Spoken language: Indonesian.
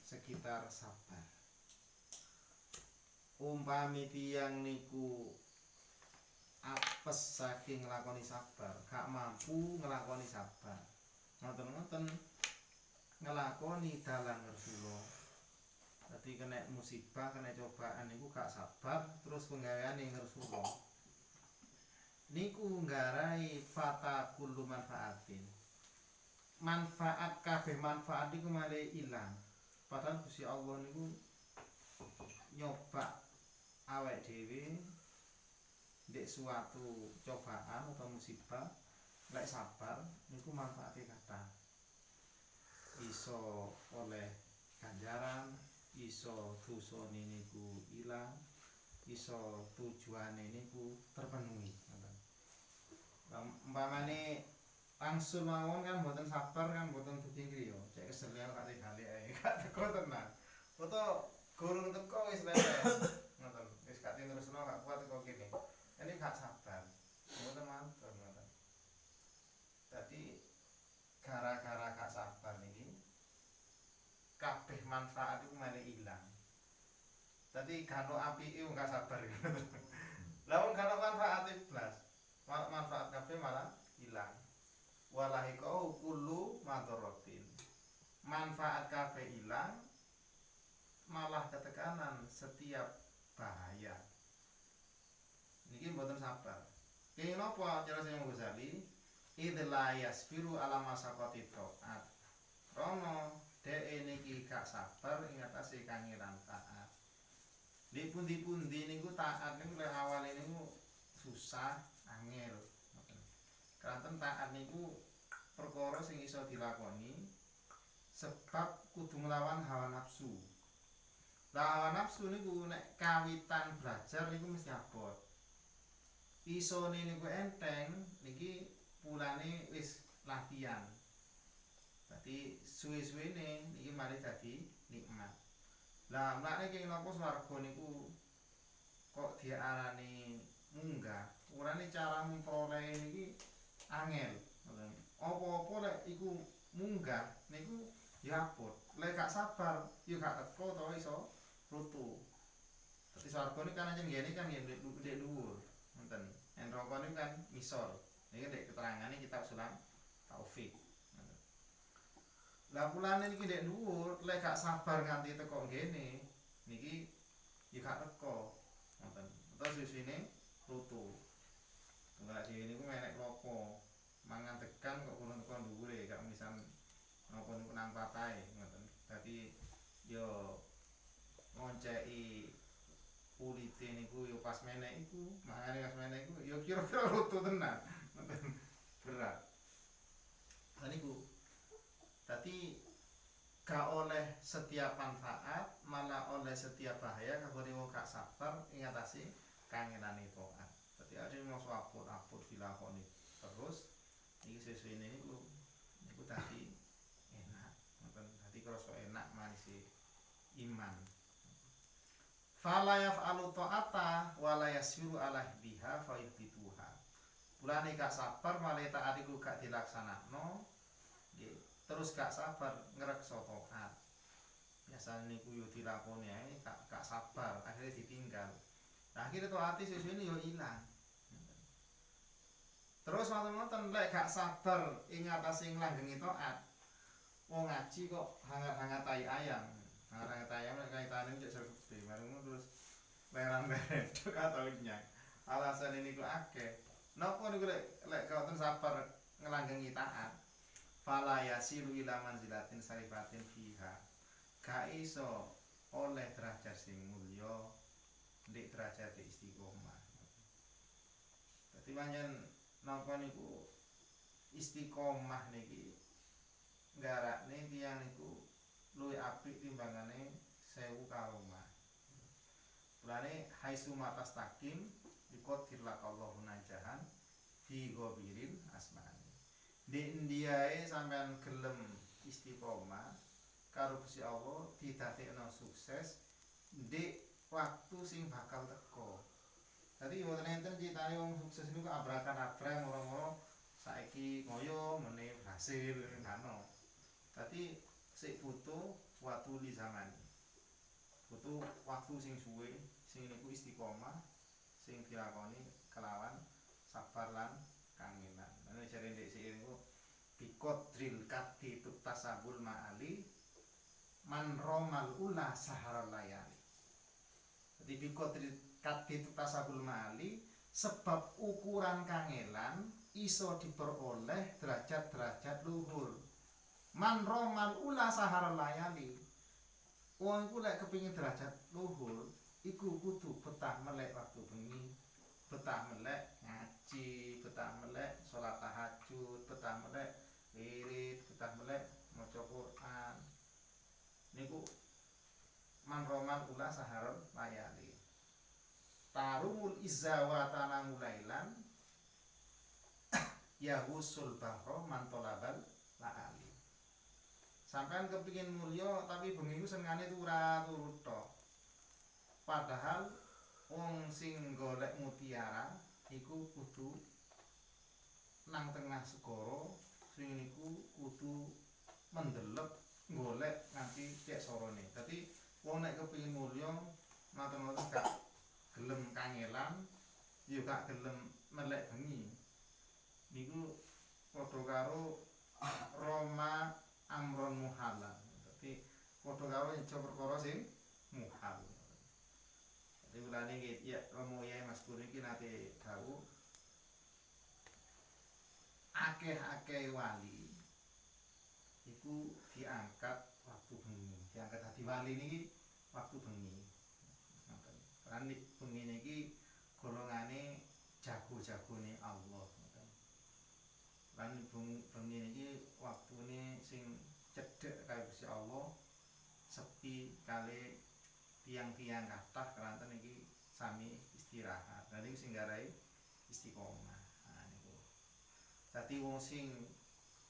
sekitar sabar. Umpami tiyang niku apes saking nglakoni sabar, gak mampu nglakoni sabar. Ngoten-ngoten nglakoni dalan Rasulullah. Dadi kena musibah, kena cobaan niku gak sabar, terus penggaweane Rasulullah. Niku nggarai fata kullu manfaatin. Manfaat kabeh manfaat niku malah ilang. Padahal Gusti Allah niku nyoba awake dhewe ndek suatu cobaan atau musibah, lek sabar niku manfaate kathah. Iso oleh ganjaran, iso dosane niku ilang, iso tujuane niku terpenuhi. Umpamane langsung mawon kan mboten sabar kan mboten dugi griya, cek kesel ya kate bali ae, gak teko tenan. Foto gurung teko wis leleh. Ngoten, wis gak terusno gak kuat teko kene. Ini gak sabar. Mboten mantep ngoten. Dadi gara-gara gak sabar niki kabeh manfaat iku malah ilang. Dadi gak ono apike wong gak sabar. Lah wong gak ono manfaate blas. Manfaat kabeh malah ilang. Walahikau kullu madharatin. Manfaat kabeh ilang, malah ketekanan setiap bahaya. Niki mboten sabar. Kenging napa cara Imam Ghazali? Idla yasbiru ala masaqati taat. Rono dhek niki gak sabar ing atase kangelan taat. Di pundi-pundi niku taat niku lek awale niku susah, angel. Kanten taat niku perkara sing iso dilakoni sebab kudu nglawan hawa nafsu. Lah hawa nafsu niku nek kawitan belajar niku mesti abot. Isone niku enteng niki pulane wis latihan. Dadi suwe-suwene niki mari dadi nikmat. Lah mlakne kenging napa swarga niku kok diarani munggah. Urane cara memperoleh niki angel. Apa-apa lek iku munggah niku ya abot. Lek gak sabar ya gak teko to iso rutu. Dadi swarga niku kan ngene kan ndek dhuwur. Ngoten. Neraka niku kan ngisor. Niki ndek keterangane kitab Sulam Taufik. Lah pulane niki ndek dhuwur, lek gak sabar nganti teko ngene niki ya gak teko. Ngoten. Terus sisine rutu. Tunggal dhewe niku menek klopo. Mangan tekan kok kurang teko dhuwure, gak misan napa niku nang patahe ngoten. Dadi yo ngonceki kulite niku yo pas menek iku, mangane pas menek iku yo kira-kira rutu tenan. Ngoten berat. Lah niku. Dadi gak oleh setiap manfaat, malah oleh setiap bahaya kabare wong gak sabar ing atase kangenane taat. Dadi ade mosok apot-apot dilakoni terus iki sesuwene niku dadi enak. Ngoten dadi krasa enak manisi iman. Fala yaf'alu ta'ata wa la yasiru ala biha fa yubituha. Mulane gak sabar malah taat iku gak dilaksanakno. Nggih, terus gak sabar ngreksa taat. Biasane niku yo dilakoni ae gak sabar, akhirnya ditinggal. Nah, akhirnya taat sesuwene yo ilang. Terus ngoten-ngoten lek gak sabar ing atase nglanggengi taat. Wong ngaji kok hangat-hangat tai ayam. Hangat-hangat ayam lek kaitane cek sergede. Marung terus leran-leren tok atau nyak. Alasan niku akeh. Napa niku lek kaoten sabar nglanggengi taat. Fala yasilu ila manzilatin sarifatin fiha. Gak iso oleh derajat sing mulya ndek derajat istiqomah. Dadi pancen napa niku istiqomah niki nggarakne tiyang niku luwih apik timbangane 1000 karomah. Mulane haitsu matastaqim biqadir laqallahu najahan fi ghabirin asmani. Di Indiae sampean gelem istiqomah karo Gusti Allah didadekno sukses ndek waktu sing bakal teko. Dadi wonten enten critane wong sukses niku abrakan-abrang moro-moro saiki ngoyo meneh hasil ngono. Dadi sik butuh waktu li zaman. Butuh waktu sing suwe, sing niku istiqomah, sing dilakoni kelawan sabar lan kangenan. Nah jare ndek sik niku biqadril kadhi tasabul ma'ali man romal ula saharal layali. Jadi biqadril kadhi tasabul ma'ali sebab ukuran kangelan iso diperoleh derajat-derajat luhur. Man romal ula saharal layali. Wong iku lek kepengin derajat luhur, iku kudu betah melek waktu bengi, betah melek ngaji, betah melek salat tahajud, betah melek wirid, betah melek maca Quran. Niku man romal ula saharal layali. Tarumul izza wa tanamulailan yahusul bahro man tolabal laali. Sampean kepingin mulya tapi bengi ku senengane ora turu tok. Padahal wong sing golek mutiara iku kudu nang tengah segara, sing niku kudu mendelep golek nganti cek sorone. Dadi wong nek kepingin mulya ngoten-ngoten gak gelem kangelan, ya gak gelem melek bengi. Niku padha karo Roma amron muhalan. Dadi padha karo nyejo perkara sing muhal. Dadi mulane nggih ya Romo Yai Mas Pur iki nate dawuh akeh-akeh wali iku diangkat waktu bengi. Diangkat dadi wali niki waktu bengi. Ngoten. Lan bengi niki golongane jago-jagone Allah. Lan bengi niki waktune sing cedhek kaya Gusti Allah, sepi kali tiang-tiang kathah kelanten iki sami istirahat. Lah niku sing garai istiqomah. Nah niku. Dadi wong sing